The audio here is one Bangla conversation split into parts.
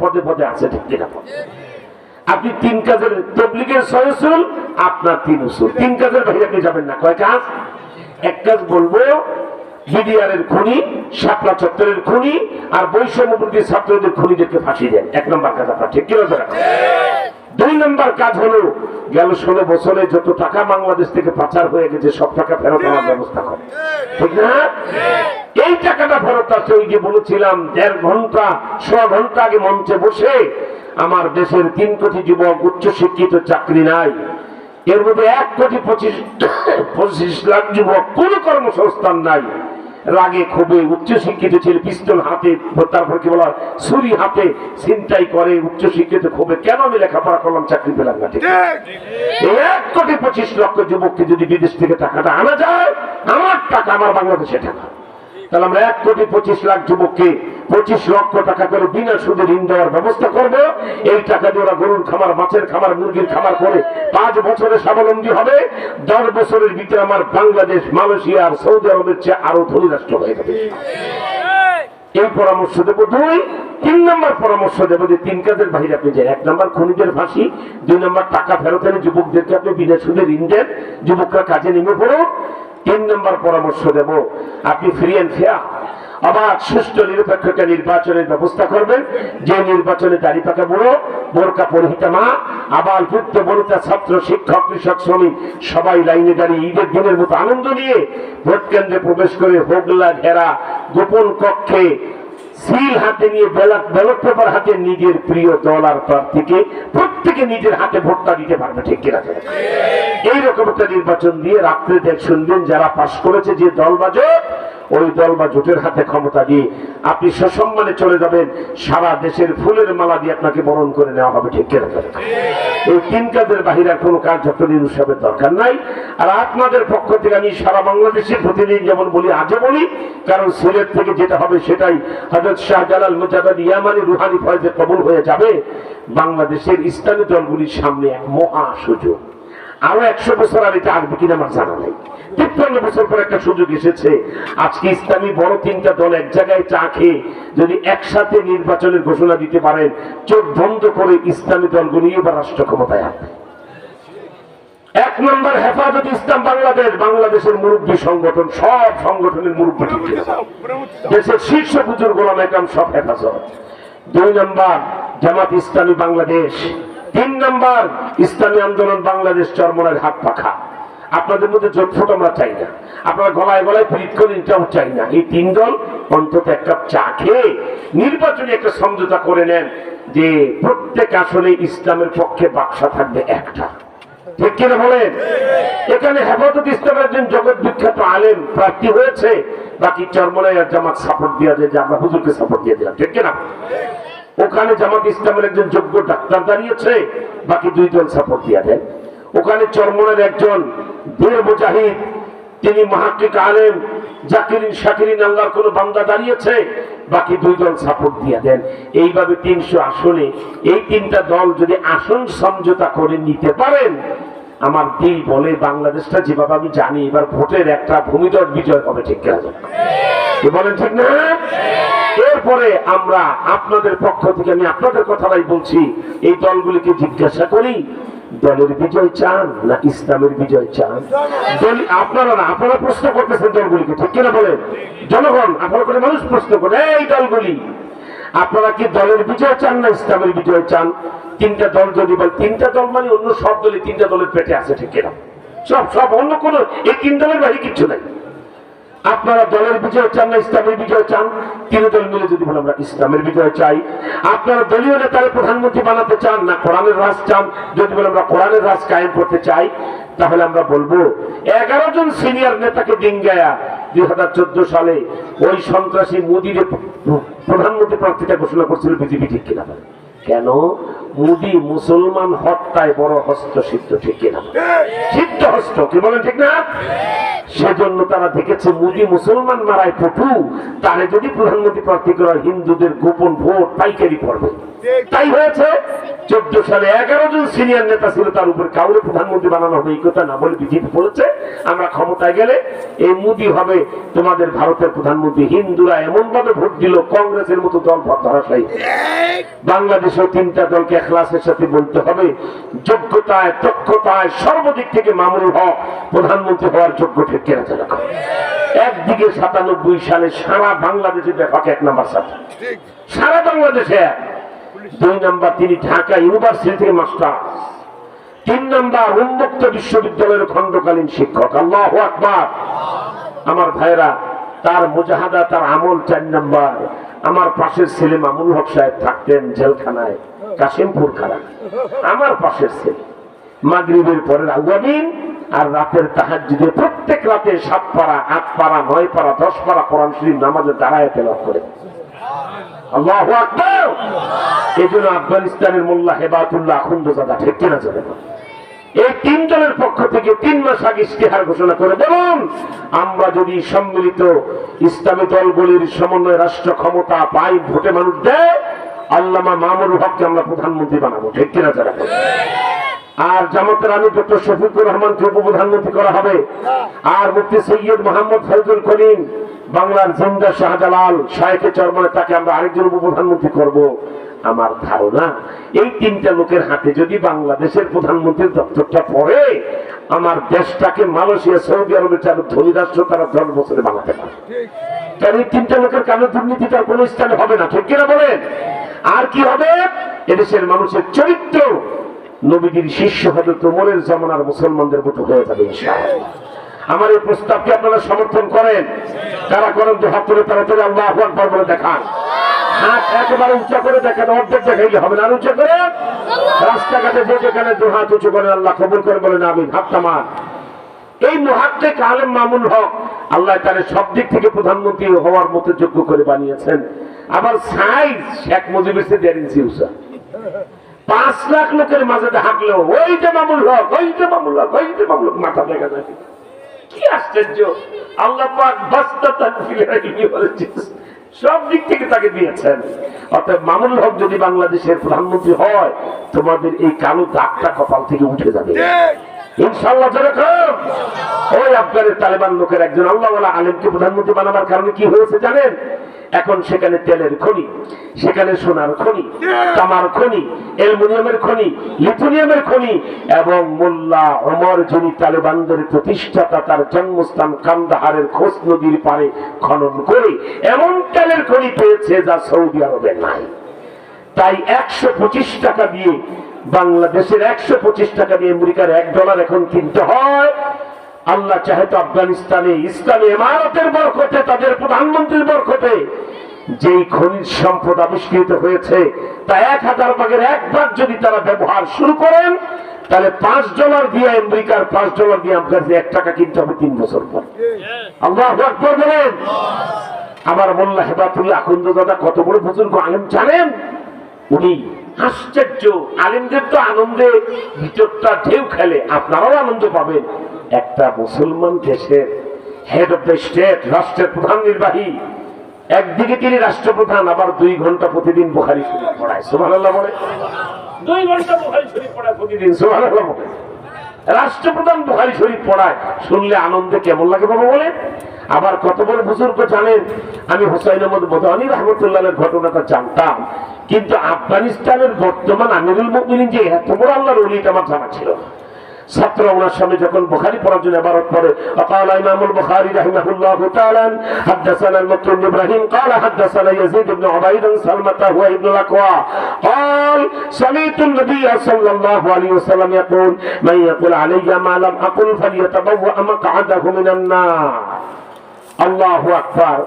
পদে পদে আছে, ঠিক কিনা? আপনি 3 কাজের তবলিগের 6 উসুল, আপনার 3 উসুল। 3 কাজের বাইরে আপনি যাবেন না। কয় কাজ? এক কাজ বলবো, বিডিআরের খুনি, শাপলা চত্বরের খুনি আর বৈষম্যবিরোধী ছাত্রদের খুনিদেরকে ফাঁসি দেন। 1 নম্বর কাজ আপনার, ঠিক কিনা? 2 নম্বর কাজ হলো গেল 16 বছরে যত টাকা বাংলাদেশ থেকে পাচার হয়ে গেছে সব টাকা ফেরত আনার ব্যবস্থা করে, ঠিক না? এই টাকাটা ফেরত আসছে। ওই যে বলেছিলাম 1.5 ঘন্টা 100 ঘন্টা আগে মঞ্চে বসে, আমার দেশের 3 কোটি যুবক উচ্চ শিক্ষিত, চাকরি নাই, এর মধ্যে 1.25 লাখ যুবক কোন কর্মসংস্থান নাই। রাগে ক্ষোভে উচ্চ শিক্ষিত ছেলে পিস্তল হাতে, তারপর কি বলা, ছুরি হাতে ছিনতাই করে। উচ্চ শিক্ষিত ক্ষোভে, কেন আমি লেখাপড়া করলাম, চাকরি পেলাম না, ঠিক? 1.25 লক্ষ যুবককে যদি বিদেশ থেকে টাকাটা আনা যায়, আমার টাকা, আমার বাংলাদেশে টাকা, তাহলে আমরা 1.25 লাখ যুবককে 25 লক্ষ টাকা করে বিনা সুদে ঋণ দেওয়ার ব্যবস্থা করব। এই টাকা দিয়ে ওরা গরুর খামার, মাছের খামার, মুরগির খামার করে 5 বছরে স্বাবলম্বী হবে। 10 বছরের ভিতরে আমার বাংলাদেশ মালয়েশিয়া আর সৌদি আরবের চেয়ে আরো ধনী রাষ্ট্র হয়ে যাবে। এই পরামর্শ দেব। 3 নম্বর পরামর্শ দেব যে 3 কাজের বাইরে আপনি যান। 1 নম্বর খুনিদের ফাঁসি, 2 নম্বর টাকা ফেরত এনে যুবকদেরকে আপনি বিনা সুদে ঋণ দেন, যুবকরা কাজে নেমে পড়ুন। 3 নম্বর পরামর্শ দেব, আপনি ফ্রি অ্যান্ড ফেয়ার, অবাধ সুষ্ঠু নিরপেক্ষ নির্বাচনের ব্যবস্থা করবেন। যে নির্বাচনে দাঁড়িপাকা বুড়ো, বোরকা পরিহিতা মা, আবাল বৃদ্ধ বনিতা, ছাত্র, শিক্ষক, কৃষক, শ্রমিক সবাই লাইনে দাঁড়িয়ে ঈদের দিনের মতো আনন্দ নিয়ে ভোট কেন্দ্রে প্রবেশ করে হোগলা ঘেরা গোপন কক্ষে সিল হাতে নিয়ে, ব্যালট পেপার হাতে নিজের প্রিয় দল আর প্রার্থীকে প্রত্যেকে নিজের হাতে ভোটটা দিতে পারবে, ঠিক কিনা? এইরকম একটা নির্বাচন দিয়ে রাত্রে শুনবেন যারা পাশ করেছে যে দল বা জোট, ওই দল বা জোটের হাতে ক্ষমতা দিয়ে আপনি সসম্মানে চলে যাবেন। সারা দেশের ফুলের মালা দিয়ে আপনাকে বরণ করে নেওয়া হবে, ঠিক কিনা? এই 3 কাজের বাহিরে কোনো কাজ ডক্টর ইউনূস সাহেবের দরকার নাই। আর আপনাদের পক্ষ থেকে আমি সারা বাংলাদেশের প্রতিদিন যেমন বলি, আজও বলি, কারণ সিলেট থেকে যেটা হবে সেটাই হযরত শাহজালাল মুজাদ্দিদ ইয়ামানি রুহানি ফয়েজে কবুল হয়ে যাবে। বাংলাদেশের ইসলামী দলগুলির সামনে এক মহা সুযোগ। আরো 100 বছর আর এটা আসবে কিনা আমার জানা নাই। 53 বছর পর একটা সুযোগ এসেছে। আজকে ইসলামী বড় 3টা দল এক জায়গায় চা খেয়ে যদি একসাথে নির্বাচনের ঘোষণা দিতে পারেন, চোখ বন্ধ করে ইসলামী দলগুলি এবার রাষ্ট্র ক্ষমতায় আসবে। 1 নম্বর হেফাজত ইসলাম বাংলাদেশ, বাংলাদেশের মুরব্বী সংগঠন, সব সংগঠনের মুরব্বী, ঠিক আছে? দেশের শীর্ষ বুজুর্গ ওলামা একরাম সব হেফাজত। 2 নম্বর জামাত ইসলামী বাংলাদেশ। 3 নম্বর ইসলামী আন্দোলন বাংলাদেশ, চরমনার হাত পাখা। আপনাদের মধ্যে জোটফোট আমরা চাই না, আপনারা গলায় গলায় পিরিত করেন, এটাও চাই না। এই 3 দল অন্তত 1 কাপ চা খেয়ে নির্বাচনে একটা সমঝোতা করে নেন যে প্রত্যেক আসলে ইসলামের পক্ষে বাক্সা থাকবে একটা, ঠিক কিনা বলেন? এখানে হেফাজত ইসলামের একজন জগৎ বিখ্যাত আলেম প্রার্থী হয়েছে, বাকি চরমনায় আর জামাত সাপোর্ট দিয়ে যে আমরা হুজুরকে সাপোর্ট দিয়ে দিলাম, ঠিক কিনা? ওখানে জামাত ইসলামের একজন যোগ্য ডাক্তার দাঁড়িয়েছে, বাকি 2 দল সাপোর্ট দিয়ে দেন। ওখানে চরমনের একজন বীর মুজাহিদ, তিনি মুহাক্কিক আলেম, জাকিরিন শাকিরিন আল্লাহর কোন বান্দা দাঁড়িয়েছে, বাকি 2 দল সাপোর্ট দিয়ে দেন। এইভাবে 300 আসনে এই 3টা দল যদি আসন সমঝোতা করে নিতে পারেন, আমার দিল বলে বাংলাদেশটা যেভাবে আমি জানি এবার ভোটের একটা ভূমিদল বিজয় হবে, ঠিক কিনা? বলেন ঠিক না? এরপরে আমরা আপনাদের পক্ষ থেকে, আমি আপনাদের কথাটাই বলছি, এই দলগুলিকে জিজ্ঞাসা করি, দলের বিজয় চান না ইসলামের বিজয় চান? আপনারা না, আপনারা প্রশ্ন করতেছেন দলগুলিকে, ঠিক কিনা বলেন? জনগণ, আপনারা করে মানুষ প্রশ্ন করে, এই দলগুলি আপনারা কি দলের বিজয় চান না ইসলামের বিজয় চান? 3টা দল যদি বল, 3টা দল মানে অন্য সব দলই 3টা দলের পেটে আছে, ঠিক কিনা? সব অন্য কোনো, এই 3 দলের বাইরে কিচ্ছু নাই। আপনারা দলের বিজয় চান না ইসলামের বিজয় চান? 3 দল মিলে যদি বলে আমরা ইসলামের বিজয় চাই। আপনারা দলীয় নেতারে প্রধানমন্ত্রী বানাতে চান না কোরআনের রাজ চান? যদি বলে আমরা কোরআনের রাজ কায়েম করতে চাই, তাহলে আমরা বলবো 11 জন সিনিয়র নেতাকে ডিঙ্গায়া 2014 সালে ওই সন্ত্রাসী মোদীর প্রধানমন্ত্রী প্রার্থীতা ঘোষণা করছিল বিজেপি, ঠিক কিনা? কেন? মোদী মুসলমান হত্যায় বড় হস্তসিদ্ধ, ঠিক কিনা? সিদ্ধ হস্ত, কি বলেন ঠিক না? সেজন্য তারা দেখেছে মোদি মুসলমান মারায় পটু, তারে যদি প্রধানমন্ত্রী প্রার্থী করা হিন্দুদের গোপন ভোট পাইকারি পড়বে। তাই হয়েছে 14 সালে 11 জন সিনিয়র নেতা ছিল, তার উপর কাউরে প্রধানমন্ত্রী বানানো হবে এই কথা না বলে বিজেপি বলেছে আমরা ক্ষমতায় গেলে এই মোদি হবে তোমাদের ভারতের প্রধানমন্ত্রী। হিন্দুরা এমন ভাবে ভোট দিল, কংগ্রেসের মতো দল ধরাশায়ী। বাংলাদেশের 3টা দলকে এখলাসের সাথে বলতে হবে, যোগ্যতায় দক্ষতায় সর্বদিক থেকে মামুনুল হক প্রধানমন্ত্রী হওয়ার যোগ্য ঠিক কেনা চলে। একদিকে 97 সালে সারা বাংলাদেশে ব্যাপক 1 নম্বর ছাত্র, সারা বাংলাদেশে 2 নম্বর তিনি ঢাকা ইউনিভার্সিটি থেকে মাস্টার, 3 নম্বর উন্মুক্ত বিশ্ববিদ্যালয়ের খণ্ডকালীন শিক্ষক। আল্লাহু আকবার। আমার ভাইরা, তার মুজাহাদা, তার আমল 4 নম্বর। আমার পাশের ছেলে মামুনুল হক সাহেব থাকতেন জেলখানায় কাশিমপুর খানা, আমার পাশের ছেলে মাগরিবের পরের আউয়াবিন আর রাতের তাহাজ্জুদে প্রত্যেক রাতে 7 পারা 8 পারা 9 পারা 10 পারা কোরআন শরীফ নামাজে দাঁড়ায় তেলাওয়াত করে। আল্লাহু আকবার। এজন্য আফগানিস্তানের মোল্লা হেবাতুল্লাহ আখুন্দাজাদা ঠিক কিনা চলে না, এই 3 দলের পক্ষ থেকে 3 মাস আগে ইশতেহার ঘোষণা করে বলুন, আমরা যদি সম্মিলিত ইসলামী দলগুলির সমন্বয়ে রাষ্ট্র ক্ষমতা পাই, ভোটে মানুষ দেয়, আল্লামা মামুনুল হককে আমরা প্রধানমন্ত্রী বানাবো। ঠিক কিনা চলে। আর জামাতের আমি ডক্টর শফিকুর রহমানকে উপপ্রধানমন্ত্রী করা হবে, আর মুফতি সৈয়দ মোহাম্মদ ফজলুল করিম বাংলার জিন্দা শাহজালাল শায়েখে চরমনে তাকে আমরা আরেকজন উপপ্রধানমন্ত্রী করব। আমার ধারণা এই 3টা লোকের হাতে যদি বাংলাদেশের প্রধানমন্ত্রীর দপ্তরটা পড়ে, আমার দেশটাকে মালয়েশিয়া সৌদি আরবের চার ধনী রাষ্ট্র তারা 10 বছরে বানাতে পারে। কারণ এই 3টা লোকের কারণে দুর্নীতিটার কোন স্থানে হবে না। ঠিক কিনা বলেন? আর কি হবে? এদেশের মানুষের চরিত্র নবীজির শিষ্য হবে, তোমরের জামানার মুসলমানদের মতো হয়ে যাবে ইনশাআল্লাহ। আমার এই প্রস্তাবকে আপনারা সমর্থন করেন? কারা করেন? তো হাত তুলে তাড়াতাড়ি আল্লাহু আকবার বলে দেখান। হাত একেবারে উঁচা করে দেখেন, অর্ধেক দেখাইলে হবে না, আর উঁচা করে রাস্তাঘাটে যে যেখানে 2 হাত উঁচু করে আল্লাহ কবুল করে বলেন আমিন। হাত তামান। এই মুহাক্কিক আলেম মামুনুল হক আল্লাহ তার সব দিক থেকে প্রধানমন্ত্রী হওয়ার মতো যোগ্য করে বানিয়েছেন। আবার সাইজ শেখ মুজিবের চেয়ে 1.5 ইঞ্চি উঁচা। 5 লাখ লোকের মাঝে হাঁকলেও ওই যে মামুনুল হক, ওই যে মামুনুল হক, ওই যে মামুনুল হক মাথা দেখা যায়। কি আশ্চর্য! আল্লাহ পাক বাস্তাতান ফিল ইলমি বলেছেন, সব দিক থেকে তাকে দিয়েছেন। অর্থাৎ মামুনুল হক যদি বাংলাদেশের প্রধানমন্ত্রী হয়, তোমাদের এই কালো দাগটা কপাল থেকে উঠে যাবে ইনশাআল্লাহ। যেরকম ওই আফগানের তালেবান লোকের একজন আল্লাহওয়ালা আলেমকে প্রধানমন্ত্রী বানাবার কারণে কি হয়েছে জানেন? এখন সেখানে তেলের খনি, সেখানে সোনার খনি, তামার খনি, অ্যালুমিনিয়ামের খনি, লিথুনিয়ামের খনি, এবং মোল্লা ওমর যিনি তালেবানদের প্রতিষ্ঠাতা, তার জন্মস্থান কান্দাহারের খোস নদীর পারে খনন করে এমন তেলের খনি পেয়েছে যা সৌদি আরবে নাই। তাই 125 টাকা দিয়ে বাংলাদেশের 125 টাকা দিয়ে আমেরিকার $1 এখন কিনতে হয়। আল্লাহ চাহে তো আফগানিস্তানে ইসলামী ইমারতের বরকতে, তাদের প্রধানমন্ত্রীর বরকতে যেই খনিজ সম্পদ আবিষ্কৃত হয়েছে তা 1000 ভাগের 1 ভাগ যদি তারা ব্যবহার শুরু করেন, তাহলে $5 দিয়ে আমেরিকার $5 দিয়ে আফগানিস্তানে 1 টাকা কিনতে হবে 3 বছর পর। আল্লাহু আকবার বলেন। আমার মোল্লা হেবাতুল্লাহ আখুন্দাজাদা কত বড় বুজুর্গ আলেম জানেন? উনি আশ্চর্য আলেমদের তো আনন্দে ভিতরটা ঢেউ খেলে, আপনারাও আনন্দ পাবেন। একটা মুসলমান দেশের হেড অফ দ্য স্টেট, রাষ্ট্রের প্রধান নির্বাহী, একদিকে তিনি রাষ্ট্রপ্রধান, আবার 2 ঘন্টা প্রতিদিন বুখারী শরীফ পড়ায়। সুবহানাল্লাহ বলে। 2 ঘন্টা বুখারী শরীফ পড়ায় প্রতিদিন। সুবহানাল্লাহ বলে। রাষ্ট্রপ্রধান বুখারী শরীফ পড়ায়, শুনলে আনন্দে কেমন লাগে বাবা বলে। আবার কত বড় বুজুর্গ জানেন? আমি হুসাইন আহমদ মদনী রাহমাতুল্লাহের ঘটনাটা জানতাম, কিন্তু আফগানিস্তানের বর্তমান আমিরুল মুমিনিন যে এত বড় আল্লাহর ওলি এটা আমার জানা ছিল। ছাত্র ওনার সামনে যখন বুখারী পড়ার জন্য ইবারত পড়ে, قال امام البخاري رحمه الله تعالى حدثنا المكي بن ابراهيم قال حدثنا يزيد بن عبيد سلمة هو ابن الاكوع قال سمعت النبي صلى الله عليه وسلم يقول من يقول علي ما لم اقل فليتبوأ مقعده من النار। আল্লাহু আকবার।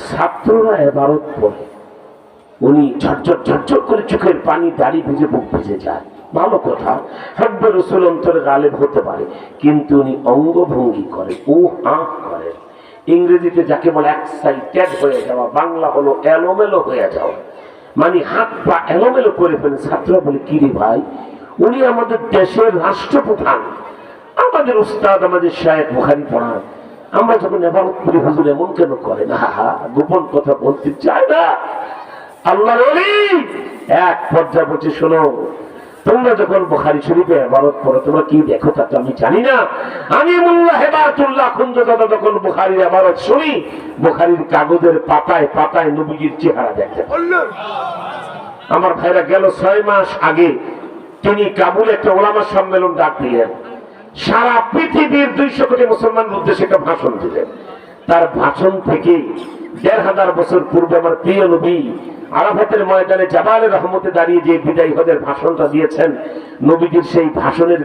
ছাত্ররা ইবারত পড়ে, উনি ঝরঝর ঝরঝর করে চোখের পানি, দাড়ি ভিজে, বুক ভিজে যায়। ভালো কথা, হব্বে রাসূল অন্তরে গালেব হতে পারে, কিন্তু উনি অঙ্গভঙ্গি করে, ও আহ করে। ইংরেজিতে যাকে বলে এক্সাইটেড হয়ে যাওয়া, বাংলা হলো এলোমেলো হয়ে যাওয়া, মানে হাত পা এলোমেলো করে ফেলে। ছাত্ররা বলে কি রে ভাই, উনি আমাদের দেশের রাষ্ট্রপ্রধান, আমাদের উস্তাদ, আমাদের শায়েখ বুখারী পড়ান, আমরা যখন ইবাদত করি হুজুর এমন কেন করে না? গোপন কথা বলতে চায় না। আল্লাহর ওলি এক পর্যায়ে বলছে, শোনো, তোমরা যখন বুখারী শরীফে ইবাদত করো তোমরা কি দেখো তা তো আমি জানি না। আমি মোল্লা হেদায়েতুল্লাহ খুঞ্জদাদা যখন বুখারীর ইবাদত শুনি, বুখারীর কাগজের পাতায় পাতায় নবীজির চেহারা দেখতে পাই। আমার ভাইরা, গেল 6 মাস আগে তিনি কাবুলে একটা ওলামা সম্মেলন ডাক দিলেন। সারা পৃথিবীর 200 কোটি মুসলমানের উদ্দেশ্যে একটা ভাষণ দিলেন। তার ভাষণ থেকে 1500 বছর পূর্বে আমার প্রিয় নবী আরাফাতের ময়দানে জাবালে রহমতে দাঁড়িয়ে যে বিদায়ী হজের ভাষণটা দিয়েছেন, নবীজির সেই ভাষণের